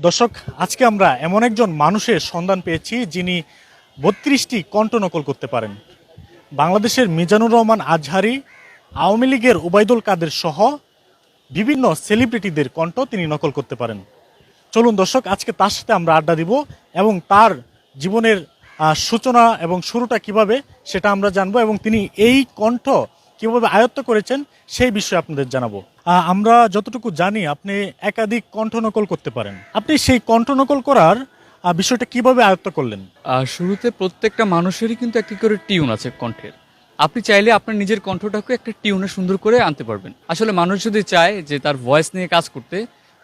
দর্শক, আজকে আমরা এমন একজন মানুষের সন্ধান পেয়েছি যিনি ৩২টি কণ্ঠ নকল করতে পারেন। বাংলাদেশের মিজানুর রহমান আজহারি, আওয়ামী লীগের ওবায়দুল কাদের সহ বিভিন্ন সেলিব্রিটিদের কণ্ঠ তিনি নকল করতে পারেন। চলুন দর্শক, আজকে তার সাথে আমরা আড্ডা দিব এবং তার জীবনের সূচনা এবং শুরুটা কিভাবে সেটা আমরা জানবো এবং তিনি এই কণ্ঠ কিভাবে আয়ত্ত করেছেন সেই বিষয়ে আপনাদের জানাবো। আমরা যতটুকু জানি আপনি একাধিক কণ্ঠ নকল করতে পারেন। আপনি সেই কণ্ঠ নকল করার বিষয়টা কিভাবে আয়ত্ত করলেন? শুরুতে প্রত্যেকটা মানুষেরই কিন্তু একটি করে টিউন আছে কণ্ঠের। আপনি চাইলে আপনার নিজের কণ্ঠটাকে একটা টিউনে সুন্দর করে আনতে পারবেন। আসলে মানুষ যদি চায় যে তার ভয়েস নিয়ে কাজ করতে,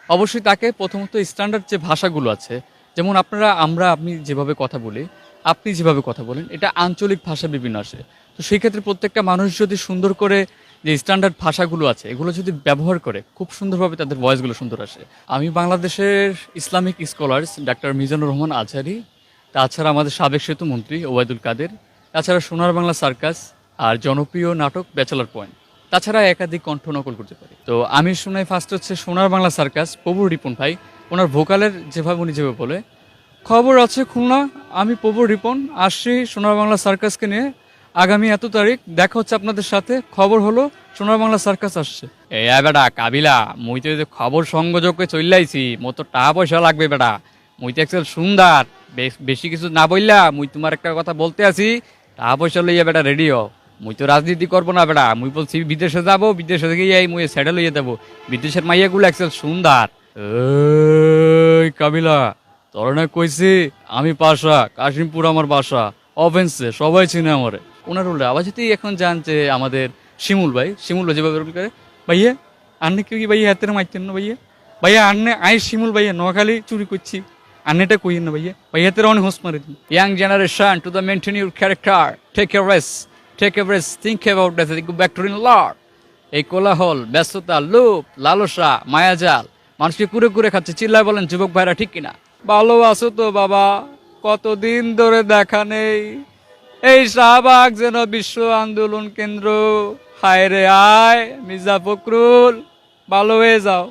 অবশ্যই তাকে প্রথমত স্ট্যান্ডার্ড যে ভাষাগুলো আছে, যেমন আপনি যেভাবে কথা বলি, আপনি যেভাবে কথা বলেন, এটা আঞ্চলিক ভাষা বিভিন্ন আসে। তো সেই ক্ষেত্রে প্রত্যেকটা মানুষ যদি সুন্দর করে যে স্ট্যান্ডার্ড ভাষাগুলো আছে এগুলো যদি ব্যবহার করে, খুব সুন্দরভাবে তাদের ভয়েসগুলো সুন্দর আসে। আমি বাংলাদেশের Islamic scholars doctor Mizanur Rahman Azhari, তাছাড়া আমাদের সাবেক সেতু মন্ত্রী ওবায়দুল কাদের, তাছাড়া সোনার বাংলা সার্কাস আর জনপ্রিয় নাটক ব্যাচেলার পয়েন্ট, তাছাড়া একাধিক কণ্ঠ নকল করতে পারি। তো আমি শোনাই ফার্স্ট হচ্ছে সোনার বাংলা সার্কাস, প্রভু রিপন ভাই, ওনার ভোকালের যেভাবে উনি যেভাবে বলে, খবর আছে খুলনা, আমি প্রভু রিপন আসছি সোনার বাংলা সার্কাসকে নিয়ে, আগামী এত তারিখ দেখা হচ্ছে আপনাদের সাথে, খবর হলো সোনার বাংলা সার্কাস আসছে। এই বেটা কাবিলা, মুই তো খবর সংযোগে চললাইছি, মতো টাকা পয়সা লাগবে বেটা, মুই তো একচুয়াল সুন্দর, বেশি কিছু না বললা, মুই তোমার একটা কথা বলতে আছি, টাকা পয়সা লইয়া বেটা রেডি হও। মুই তো রাজনীতি করবো না বেটা, মুই বলছি বিদেশে যাবো, বিদেশে থেকে মুই সেটেল হইয়া দেবো, বিদেশের মাইয়াগুলো একচুয়াল সুন্দর। এই কাবিলা, তোর না কইছি আমি পাশা, কাশিমপুর আমার বাসা, অফেন্সে সবাই চিনে আমারে। ওনার উল্টা আবার যদি এখন জান যে আমাদের শিমুল ভাই যেভাবে রোল করে, ভাইয়া আন্নে কি ভাইয়া হাতের মাইতেন না ভাইয়া, ভাইয়া আন্নে আই শিমুল ভাইয়া নোয়াখালী চুরি করছি, আন্নেটা কইয়েন না ভাইয়া, ভাইয়া হাতের অনেক হোস মারে দিন। Young generation to the maintain your character, take a rest, think about that, go back to in lord. এই কোলাহল, ব্যস্ততা, লোভ, লালসা, মায়াজাল মানুষকে কুরে কুরে খাচ্ছে। চিল্লায় বলেন যুবক ভাইরা, ঠিক কিনা? ভালো আছো তো বাবা? কতদিন ধরে দেখা নেই। এই শাহবাগ যেন বিশ্ব আন্দোলন কেন্দ্র। হায় রে আয় মির্জা ফখরুল, ভালো হয়ে যাও।